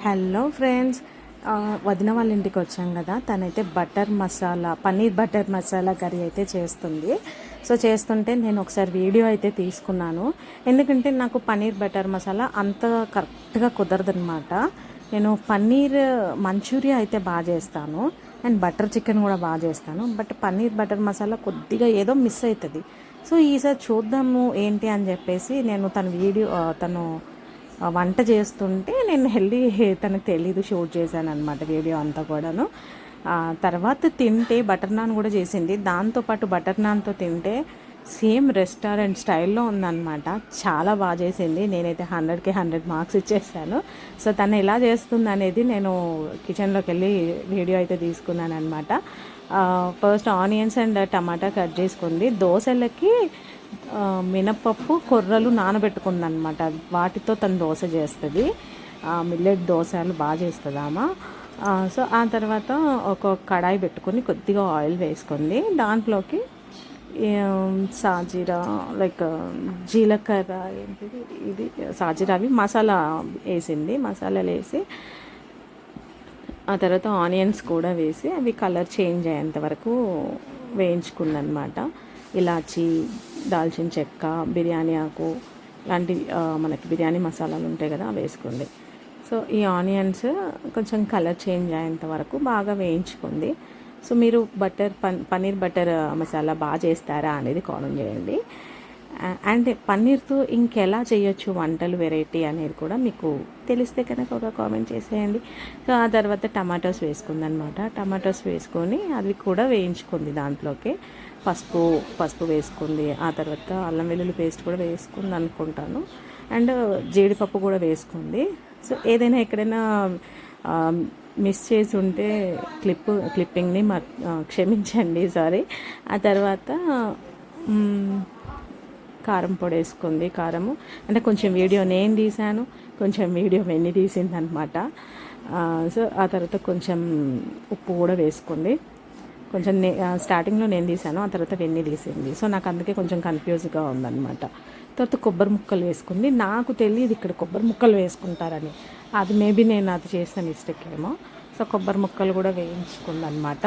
Hello friends, వదిన వాళ్ళ ఇంటికి వచ్చాం కదా. తనైతే పన్నీర్ బటర్ మసాలా కర్రీ అయితే చేస్తుంది. సో చేస్తుంటే నేను ఒకసారి వీడియో అయితే తీసుకున్నాను. ఎందుకంటే నాకు పన్నీర్ బటర్ మసాలా అంత కరెక్ట్గా కుదరదనమాట. నేను పన్నీర్ మంచూరియా అయితే బాగా చేస్తాను అండ్ బటర్ చికెన్ కూడా బాగా చేస్తాను. బట్ పన్నీర్ బటర్ మసాలా కొద్దిగా ఏదో మిస్ అవుతుంది. సో ఈసారి చూద్దాము ఏంటి అని చెప్పేసి నేను తను వంట చేస్తుంటే నేను హెల్దీ తనకు తెలీదు, షూట్ చేశాను అనమాట వీడియో అంతా కూడాను. తర్వాత తింటే బటర్ నాన్ కూడా చేసింది. దాంతోపాటు బటర్ నాన్తో తింటే సేమ్ రెస్టారెంట్ స్టైల్లో ఉందన్నమాట. చాలా బాగా చేసింది. నేనైతే 100కి 100 మార్క్స్ ఇచ్చేసాను. సో తను ఎలా చేస్తుంది అనేది నేను కిచెన్లోకి వెళ్ళి వీడియో అయితే తీసుకున్నాను అనమాట. First onions and tomato cut చేసుకుంది. దోశలకి మినపప్పు కొర్రలు నానబెట్టుకుందనమాట. వాటితో తను దోశ చేస్తుంది. మిల్లెట్ దోశలు బాగా చేస్తుంది ఆమె. సో ఆ తర్వాత ఒక కడాయి పెట్టుకొని కొద్దిగా ఆయిల్ వేసుకుంది. దాంట్లోకి సాజీరా జీలకర్ర ఇది సాజీరా అవి మసాలా వేసింది. మసాలాలు వేసి ఆ తర్వాత ఆనియన్స్ కూడా వేసి అవి కలర్ చేంజ్ అయ్యేంత వరకు వేయించుకుందనమాట. ఇలాచి, దాల్చిన చెక్క, బిర్యానీ ఆకు లాంటి మనకి బిర్యానీ మసాలాలు ఉంటాయి కదా, వేసుకుంది. సో ఈ ఆనియన్స్ కొంచెం కలర్ చేంజ్ అయ్యేంత వరకు బాగా వేయించుకుంది. సో మీరు పన్నీర్ బటర్ మసాలా బాగా చేస్తారా అనేది కామెంట్ చేయండి. అండ్ పన్నీర్తో ఇంకెలా చేయొచ్చు వంటలు వెరైటీ అనేది కూడా మీకు తెలిస్తే కనుక ఒక కామెంట్ చేసేయండి. సో ఆ తర్వాత టమాటోస్ వేసుకుందనమాట. టమాటోస్ వేసుకొని అవి కూడా వేయించుకుంది. దాంట్లోకి పసుపు వేసుకుంది. ఆ తర్వాత అల్లం వెల్లుల్లి పేస్ట్ కూడా వేసుకుంది అనుకుంటాను. అండ్ జీడిపప్పు కూడా వేసుకుంది. సో ఏదైనా ఎక్కడైనా మిస్ చేసి ఉంటే క్లిప్పింగ్ని క్షమించండి, సారీ. ఆ తర్వాత కారం పొడి వేసుకుంది. కారము అంటే కొంచెం వీడియో నేను తీశాను, కొంచెం వీడియో వెన్ని తీసింది అనమాట. సో ఆ తర్వాత కొంచెం ఉప్పు కూడా వేసుకుంది. కొంచెం స్టార్టింగ్లో నేను తీసాను, ఆ తర్వాత వెన్ని తీసింది. సో నాకు అందుకే కొంచెం కన్ఫ్యూజ్గా ఉందన్నమాట. తర్వాత కొబ్బరి ముక్కలు వేసుకుంది. నాకు తెలియదు ఇక్కడ కొబ్బరి ముక్కలు వేసుకుంటారని. అది మేబీ నేను అది చేసిన మిస్టేక్ ఏమో. సో కొబ్బరి ముక్కలు కూడా వేయించుకుందనమాట.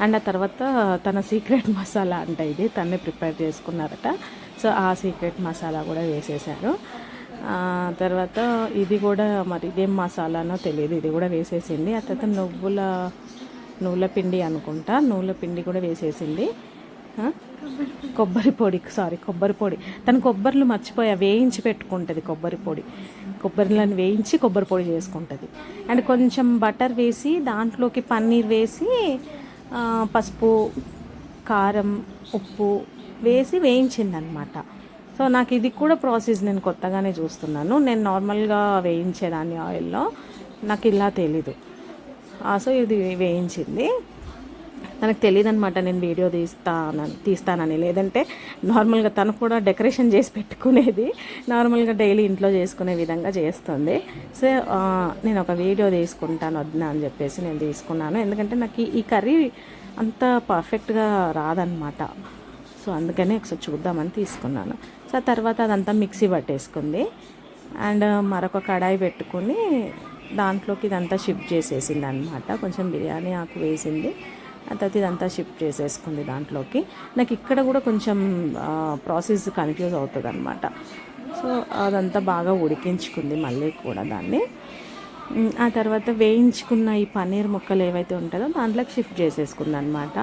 అండ్ ఆ తర్వాత తన సీక్రెట్ మసాలా అంట ఇది, తనే ప్రిపేర్ చేసుకున్నారట. సో ఆ సీక్రెట్ మసాలా కూడా వేసేసారు. తర్వాత ఇది కూడా మరి ఇదేం మసాలానో తెలియదు, ఇది కూడా వేసేసింది. ఆ తర్వాత నువ్వుల పిండి అనుకుంటా, నువ్వుల పిండి కూడా వేసేసింది. కొబ్బరి పొడి. తను కొబ్బరిలు మర్చిపోయా వేయించి పెట్టుకుంటుంది. కొబ్బరిలను వేయించి కొబ్బరి పొడి చేసుకుంటుంది. అండ్ కొంచెం బటర్ వేసి దాంట్లోకి పన్నీర్ వేసి పసుపు, కారం, ఉప్పు వేసి వేయించిందనమాట. సో నాకు ఇది కూడా ప్రాసెస్ నేను కొత్తగానే చూస్తున్నాను. నేను నార్మల్గా వేయించేదాన్ని ఆయిల్లో, నాకు ఇలా తెలీదు. సో ఇది వేయించింది. తనకు తెలియదు అనమాట నేను వీడియో తీస్తానని. లేదంటే నార్మల్గా తను కూడా డెకరేషన్ చేసి పెట్టుకునేది. నార్మల్గా డైలీ ఇంట్లో చేసుకునే విధంగా చేస్తుంది. సో నేను ఒక వీడియో తీసుకుంటాను వద్దా అని చెప్పేసి నేను తీసుకున్నాను. ఎందుకంటే నాకు ఈ కర్రీ అంత పర్ఫెక్ట్గా రాదనమాట. సో అందుకని ఒకసారి చూద్దామని తీసుకున్నాను. సో తర్వాత అదంతా మిక్సీ పట్టేసుకుంది. అండ్ మరొక కడాయి పెట్టుకుని దాంట్లోకి ఇదంతా షిఫ్ట్ చేసేసింది అనమాట. కొంచెం బిర్యానీ ఆకు వేసింది. ఆ తర్వాత ఇదంతా షిఫ్ట్ చేసేసుకుంది దాంట్లోకి. నాకు ఇక్కడ కూడా కొంచెం ప్రాసెస్ కన్ఫ్యూజ్ అవుతుంది అనమాట. సో అదంతా బాగా ఉడికించుకుంది మళ్ళీ కూడా దాన్ని. ఆ తర్వాత వేయించుకున్న ఈ పన్నీర్ ముక్కలు ఏవైతే ఉంటుందో దాంట్లోకి షిఫ్ట్ చేసేసుకుంది అనమాట.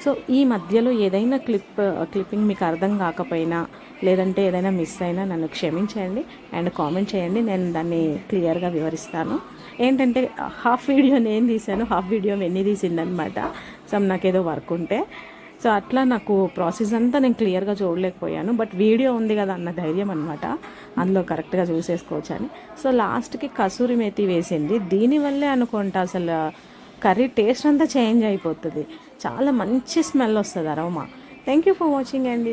సో ఈ మధ్యలో ఏదైనా క్లిప్పింగ్ మీకు అర్థం కాకపోయినా లేదంటే ఏదైనా మిస్ అయినా నన్ను క్షమించండి అండ్ కామెంట్ చేయండి. నేను దాన్ని క్లియర్గా వివరిస్తాను. ఏంటంటే హాఫ్ వీడియో నేను తీశాను, హాఫ్ వీడియో వెన్ని తీసిందనమాట. సో నాకేదో వర్క్ ఉంటే, సో అట్లా నాకు ప్రాసెస్ అంతా నేను క్లియర్గా చూడలేకపోయాను. బట్ వీడియో ఉంది కదా అన్న ధైర్యం అనమాట, అందులో కరెక్ట్గా చూసేసుకోవచ్చు అని. సో లాస్ట్కి కసూరి మేతి వేసింది. దీనివల్లే అనుకుంటా అసలు కర్రీ టేస్ట్ అంతా చేంజ్ అయిపోతుంది. చాలా మంచి స్మెల్ వస్తుంది, aroma. Thank you for watching అండి.